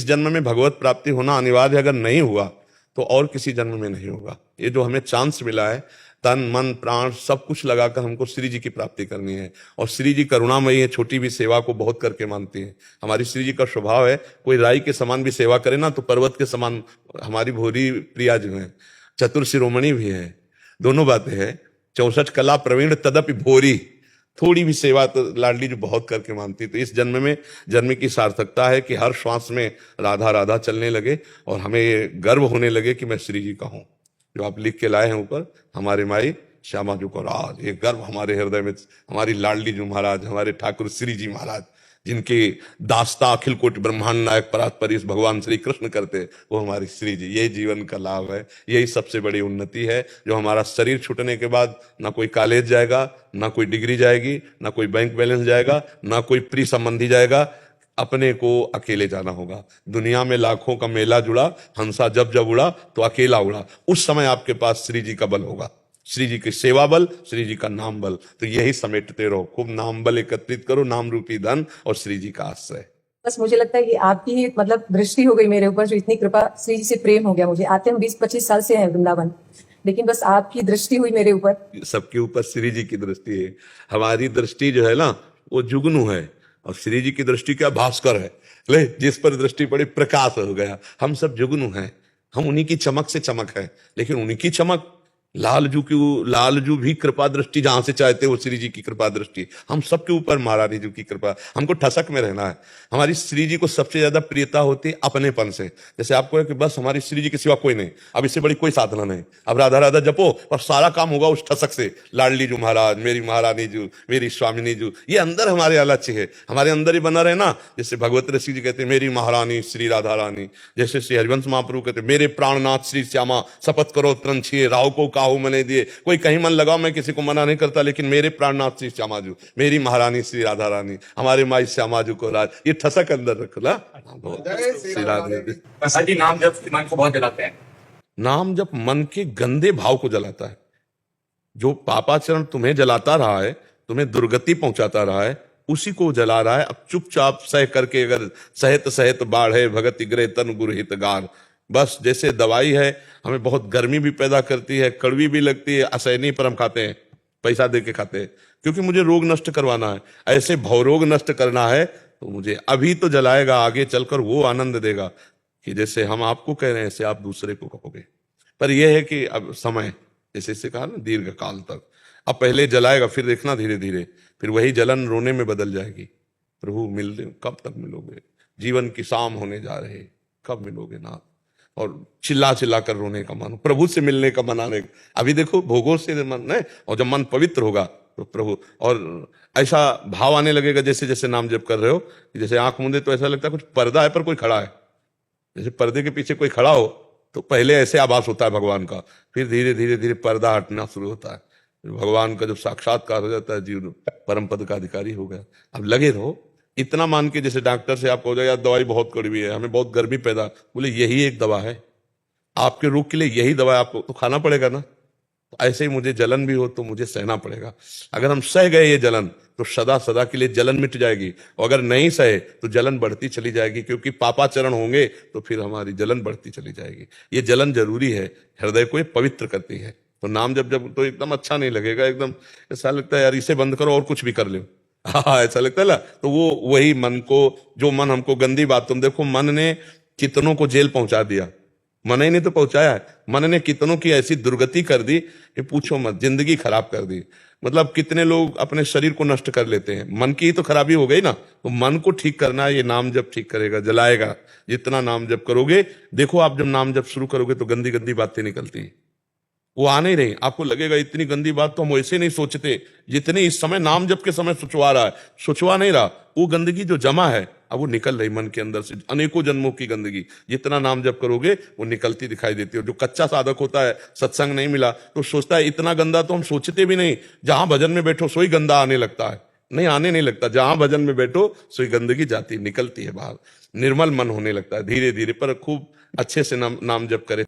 जन्म में भगवत प्राप्ति होना अनिवार्य अगर नहीं हुआ तो और किसी जन्म में नहीं होगा। ये जो हमें चांस मिला है, तन मन प्राण सब कुछ लगाकर हमको श्री जी की प्राप्ति करनी है। और श्री जी करुणामयी है, छोटी भी सेवा को बहुत करके मानती है। हमारी श्री जी का स्वभाव है, कोई राई के समान भी सेवा करे ना तो पर्वत के समान हमारी भोरी प्रिया जो है, चतुर शिरोमणि भी है, दोनों बातें हैं। 64 कला प्रवीण तदपि भोरी, थोड़ी भी सेवा तो लाडली जो बहुत करके मानती। तो इस जन्म में जन्म की सार्थकता है कि हर श्वास में राधा राधा चलने लगे और हमें ये गर्व होने लगे कि मैं श्री जी का हूं। जो आप लिख के लाए हैं ऊपर, हमारे माई श्यामा जी को राज, ये गर्व हमारे हृदय में। हमारी लाडली जी महाराज, हमारे ठाकुर श्री जी महाराज, जिनकी दास्ता अखिल कोटि ब्रह्मांड नायक परात्परीश भगवान श्री कृष्ण करते, वो हमारी श्री जी। यही जीवन का लाभ है, यही सबसे बड़ी उन्नति है। जो हमारा शरीर छूटने के बाद ना कोई कॉलेज जाएगा, ना कोई डिग्री जाएगी, ना कोई बैंक बैलेंस जाएगा, ना कोई प्रिय संबंधी जाएगा, अपने को अकेले जाना होगा। दुनिया में लाखों का मेला जुड़ा, हंसा जब जब उड़ा तो अकेला उड़ा। उस समय आपके पास श्री जी का बल होगा, श्री जी की सेवा बल, श्री जी का नाम बल। तो यही समेटते रहो, खूब नाम बल एकत्रित करो, नाम रूपी धन और श्री जी का आश्रय। बस मुझे लगता है कि आपकी ही मतलब दृष्टि हो गई मेरे ऊपर, जो इतनी कृपा, श्री जी से प्रेम हो गया मुझे। आते हम 20-25 साल से हैं वृंदावन, लेकिन बस आपकी दृष्टि हुई मेरे ऊपर। सबके ऊपर श्री जी की दृष्टि है। हमारी दृष्टि जो है ना वो जुगनू है, और श्री जी की दृष्टि क्या भास्कर है। ले, जिस पर दृष्टि पड़ी प्रकाश हो गया। हम सब जुगनू हैं, हम उन्हीं की चमक से चमक है। लेकिन उन्हीं की चमक, लालजू भी कृपा दृष्टि जहां से चाहते वो श्री जी की कृपा दृष्टि। हम सबके ऊपर महारानी जी की कृपा। हमको ठसक में रहना है। हमारी श्री जी को सबसे ज्यादा प्रियता होती है अपनेपन से। जैसे आपको है कि बस हमारी श्री जी के सिवा कोई नहीं, अब इससे बड़ी कोई साधना नहीं, अब राधा राधा जपो और सारा काम होगा उस ठसक से। लाडली जी महाराज, मेरी महारानी जी, मेरी स्वामिनी जी, ये अंदर हमारे अलक्ष्य है, हमारे अंदर ही बना रहना। जैसे भगवत ऋषि जी कहते हैं मेरी महारानी श्री राधा रानी, जैसे श्री हरिवंश महाप्रभु कहते मेरे प्राणनाथ श्री श्यामा, शपथ करो तरण छिए राव को काहू मने दिए। कोई कहीं मन लगाओ, मैं किसी को मना नहीं करता, लेकिन मेरे प्राणनाथ श्री श्यामा जी, मेरी महारानी श्री राधा रानी, हमारे माई श्यामा जी को राज, ये ठसक अंदर रखो ना। श्री राधा जी, नाम जप मन को बहुत जलाते हैं। नाम जप मन के गंदे भाव को जलाता है। जो पापाचरण तुम्हें जलाता रहा है, तुम्हें दुर्गति पहुंचाता रहा है, उसी को जला रहा है। अब चुपचाप सह करके, अगर सहत सहत बाढ़े भगत ग्रह तन गुरहित गार। बस जैसे दवाई है, हमें बहुत गर्मी भी पैदा करती है, कड़वी भी लगती है, असहनीय, पर हम खाते हैं, पैसा दे के खाते हैं, क्योंकि मुझे रोग नष्ट करवाना है। ऐसे भवरोग नष्ट करना है तो मुझे अभी तो जलाएगा, आगे चलकर वो आनंद देगा कि जैसे हम आपको कह रहे हैं ऐसे आप दूसरे को कहोगे। पर यह है कि अब समय, जैसे इससे कहा ना, दीर्घ काल तक। अब पहले जलाएगा, फिर देखना धीरे धीरे, फिर वही जलन रोने में बदल जाएगी। प्रभु मिल, कब तक मिलोगे? जीवन की शाम होने जा रहे, कब मिलोगे नाथ? और चिल्ला चिल्ला कर रोने का मन, प्रभु से मिलने का मन आने। अभी देखो भोगों से मन है, और जब मन पवित्र होगा तो प्रभु, और ऐसा भाव आने लगेगा जैसे जैसे नाम जप कर रहे हो, जैसे आंख मूंदे तो ऐसा लगता है कुछ पर्दा है पर कोई खड़ा है। जैसे पर्दे के पीछे कोई खड़ा हो तो पहले ऐसे आभास होता है भगवान का, फिर धीरे धीरे धीरे पर्दा हटना शुरू होता है। भगवान का जब साक्षात्कार हो जाता है, जीवन परम पद का अधिकारी हो गया। अब लगे रहो, इतना मान के, जैसे डॉक्टर से आपको हो जाए यार दवाई बहुत कड़वी है, हमें बहुत गर्मी पैदा, बोले यही एक दवा है आपके रोग के लिए, यही दवा आपको तो खाना पड़ेगा ना। तो ऐसे ही मुझे जलन भी हो तो मुझे सहना पड़ेगा। अगर हम सह गए ये जलन तो सदा सदा के लिए जलन मिट जाएगी, और अगर नहीं सहे तो जलन बढ़ती चली जाएगी, क्योंकि पापाचरण होंगे तो फिर हमारी जलन बढ़ती चली जाएगी। ये जलन जरूरी है, हृदय को ये पवित्र करती है। तो नाम जब तो एकदम अच्छा नहीं लगेगा, एकदम ऐसा लगता है यार इसे बंद करो और कुछ भी कर लो, हाँ ऐसा लगता है ना। तो वो वही मन को, जो मन हमको गंदी बात, तुम देखो मन ने कितनों को जेल पहुंचा दिया, मन ही ने तो पहुंचाया है। मन ने कितनों की ऐसी दुर्गति कर दी कि पूछो मत, जिंदगी खराब कर दी। मतलब कितने लोग अपने शरीर को नष्ट कर लेते हैं, मन की ही तो खराबी हो गई ना। तो मन को ठीक करना ये नाम जप ठीक करेगा, जलाएगा। जितना नाम जप करोगे, देखो आप जब नाम जप शुरू करोगे तो गंदी गंदी बातें निकलती हैं, वो आने ही नहीं। आपको लगेगा इतनी गंदी बात तो हम वैसे नहीं सोचते जितने इस समय नाम जप के समय सोचवा रहा है। सोचवा नहीं रहा, वो गंदगी जो जमा है अब वो निकल रही मन के अंदर से, अनेकों जन्मों की गंदगी। जितना नाम जप करोगे वो निकलती दिखाई देती है। जो कच्चा साधक होता है, सत्संग नहीं मिला तो सोचता है इतना गंदा तो हम सोचते भी नहीं, जहां भजन में बैठो सोई गंदा आने लगता है। नहीं, आने नहीं लगता, जहां भजन में बैठो सोई गंदगी जाती निकलती है बाहर, निर्मल मन होने लगता है धीरे धीरे। पर खूब अच्छे से नाम जप करे।